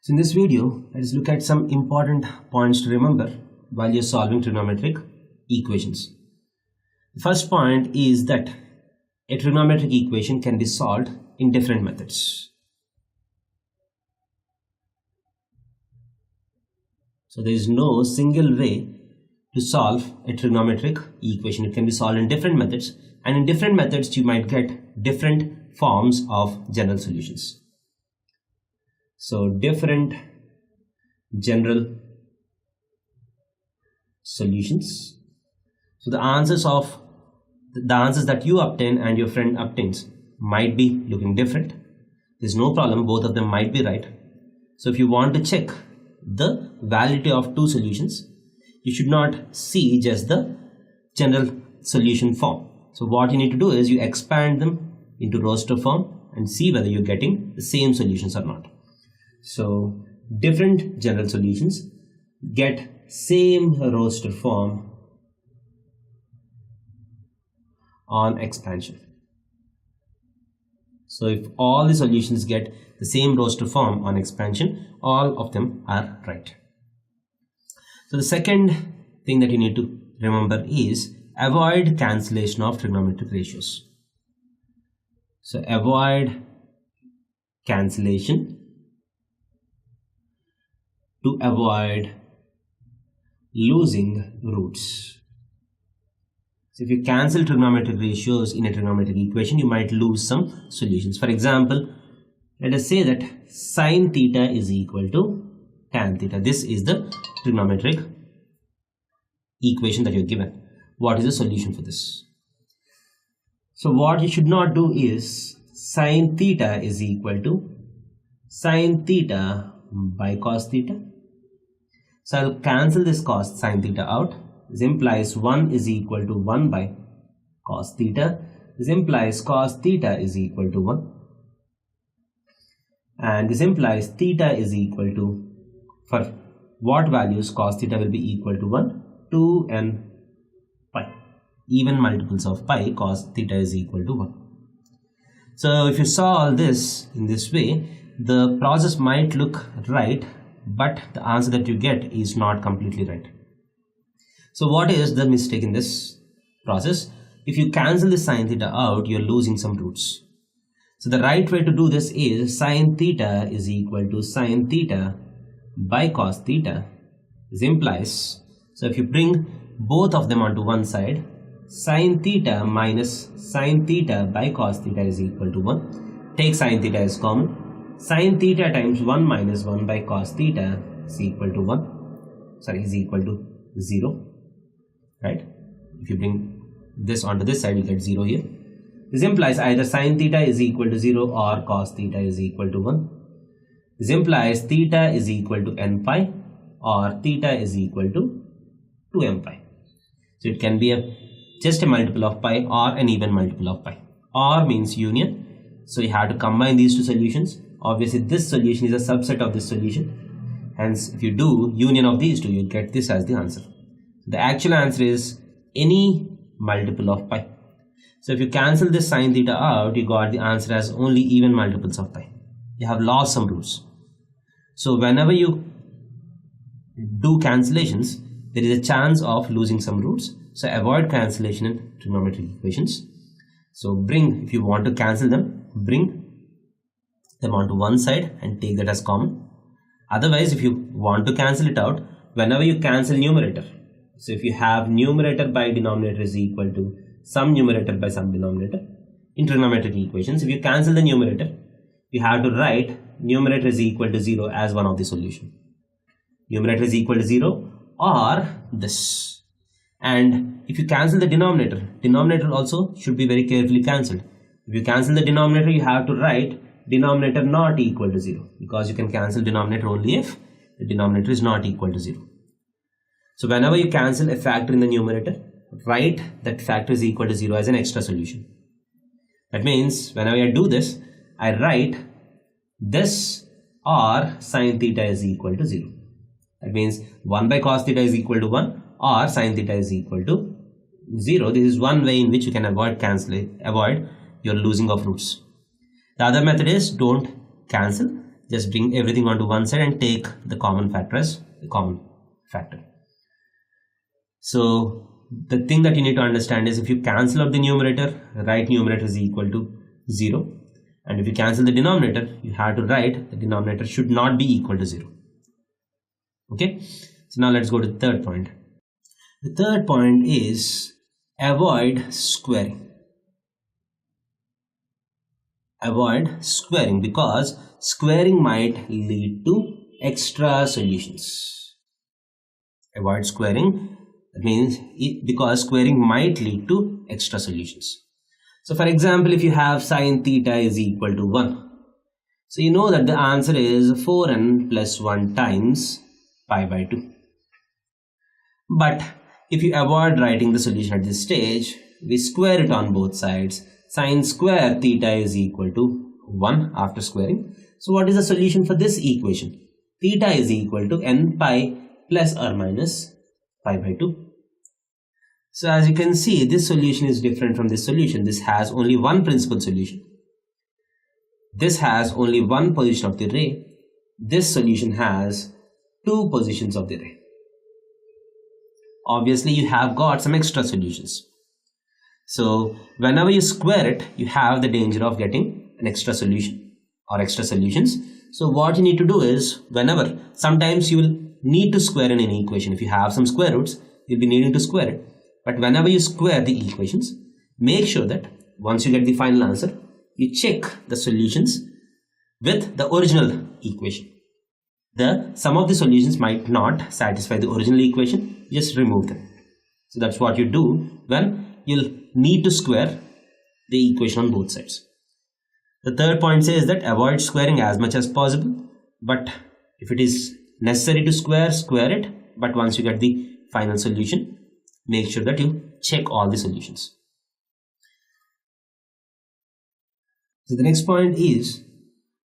So in this video, let us look at some important points to remember while you're solving trigonometric equations. The first point is that a trigonometric equation can be solved in different methods. So there is no single way to solve a trigonometric equation. It can be solved in different methods, and in different methods you might get different forms of general solutions. So different general solutions. So the answers that you obtain and your friend obtains might be looking different. There's no problem, both of them might be right. So if you want to check the validity of two solutions, you should not see just the general solution form. So what you need to do is you expand them into roster form and see whether you're getting the same solutions or not. So different general solutions get same roster form on expansion. So if all the solutions get the same roster form on expansion, all of them are right. So the second thing that you need to remember is avoid cancellation of trigonometric ratios. So avoid cancellation to avoid losing roots. So if you cancel trigonometric ratios in a trigonometric equation, you might lose some solutions. For example, let us say that sine theta is equal to tan theta. This is the trigonometric equation that you're given. What is the solution for this? So what you should not do is sine theta is equal to sine theta by cos theta. So I'll cancel this cos sine theta out. This implies 1 is equal to 1 by cos theta. This implies cos theta is equal to 1. And this implies theta is equal to, for what values cos theta will be equal to 1? 2 and pi. Even multiples of pi, cos theta is equal to 1. So if you solve this in this way, the process might look right, but the answer that you get is not completely right. So what is the mistake in this process? If you cancel the sine theta out, you're losing some roots. So the right way to do this is sine theta is equal to sine theta by cos theta. This implies, so if you bring both of them onto one side, sine theta minus sine theta by cos theta is equal to 1. Take sine theta as common. Sine theta times 1 minus 1 by cos theta is equal to 1. Sorry, is equal to 0. Right? If you bring this onto this side, you get 0 here. This implies either sine theta is equal to 0 or cos theta is equal to 1. This implies theta is equal to n pi or theta is equal to 2m pi. So it can be just a multiple of pi or an even multiple of pi. Or means union. So you have to combine these two solutions. Obviously this solution is a subset of this solution. Hence if you do union of these two, you'll get this as the answer. The actual answer is any multiple of pi. So if you cancel this sine theta out, you got the answer as only even multiples of pi. You have lost some roots. So whenever you do cancellations, there is a chance of losing some roots. So avoid cancellation in trigonometric equations. So if you want to cancel them, bring them onto one side and take that as common. Otherwise, if you want to cancel it out, whenever you cancel numerator, so if you have numerator by denominator is equal to some numerator by some denominator in trigonometric equations, if you cancel the numerator, you have to write numerator is equal to 0 as one of the solution. Numerator is equal to 0 or this. And if you cancel the denominator also should be very carefully cancelled. If you cancel the denominator, you have to write denominator not equal to 0, because you can cancel denominator only if the denominator is not equal to 0. So whenever you cancel a factor in the numerator, write that factor is equal to 0 as an extra solution. That means whenever I do this, I write this or sine theta is equal to 0. That means 1 by cos theta is equal to 1 or sine theta is equal to 0. This is one way in which you can avoid your losing of roots. The other method is don't cancel, just bring everything onto one side and take the common factor as the common factor. So the thing that you need to understand is if you cancel out the numerator, write numerator is equal to 0. And if you cancel the denominator, you have to write the denominator should not be equal to 0. Okay. So now let's go to the third point. The third point is avoid squaring. Avoid squaring because squaring might lead to extra solutions. Avoid squaring, that means because squaring might lead to extra solutions. So for example, if you have sine theta is equal to 1, so you know that the answer is 4n plus 1 times pi by 2. But if you avoid writing the solution at this stage, we square it on both sides. Sine square theta is equal to 1 after squaring. So what is the solution for this equation? Theta is equal to n pi plus or minus pi by 2. So as you can see, this solution is different from this solution. This has only one principal solution. This has only one position of the ray. This solution has two positions of the ray. Obviously, you have got some extra solutions. So whenever you square it, you have the danger of getting an extra solution or extra solutions. So what you need to do is, whenever, sometimes you will need to square in an equation. If you have some square roots, you'll be needing to square it. But whenever you square the equations, make sure that once you get the final answer, you check the solutions with the original equation. Some of the solutions might not satisfy the original equation, just remove them. So that's what you do when you'll need to square the equation on both sides. The third point says that avoid squaring as much as possible, but if it is necessary to square it. But once you get the final solution, make sure that you check all the solutions. So the next point is,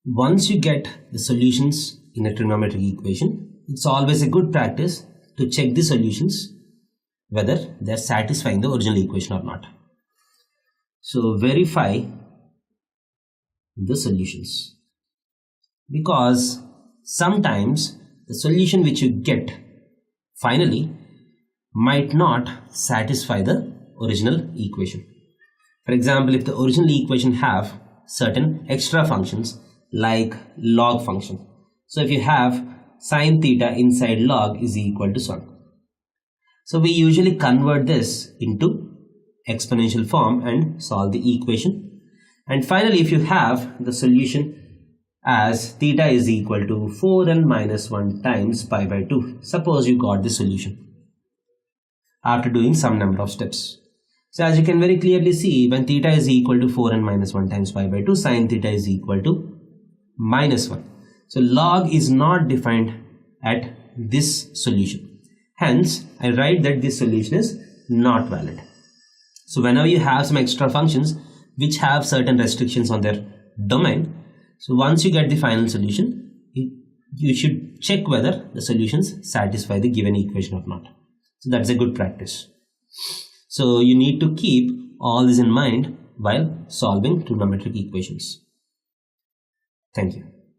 once you get the solutions in a trigonometric equation, it's always a good practice to check the solutions whether they're satisfying the original equation or not. So verify the solutions, because sometimes the solution which you get finally might not satisfy the original equation. For example, if the original equation have certain extra functions like log function. So if you have sine theta inside log is equal to 1. So we usually convert this into exponential form and solve the equation. And finally, if you have the solution as theta is equal to 4n minus 1 times pi by 2. Suppose you got the solution after doing some number of steps. So as you can very clearly see, when theta is equal to 4n minus 1 times pi by 2, sine theta is equal to minus 1. So log is not defined at this solution. Hence, I write that this solution is not valid. So whenever you have some extra functions which have certain restrictions on their domain, so once you get the final solution, you should check whether the solutions satisfy the given equation or not. So that's a good practice. So you need to keep all this in mind while solving trigonometric equations. Thank you.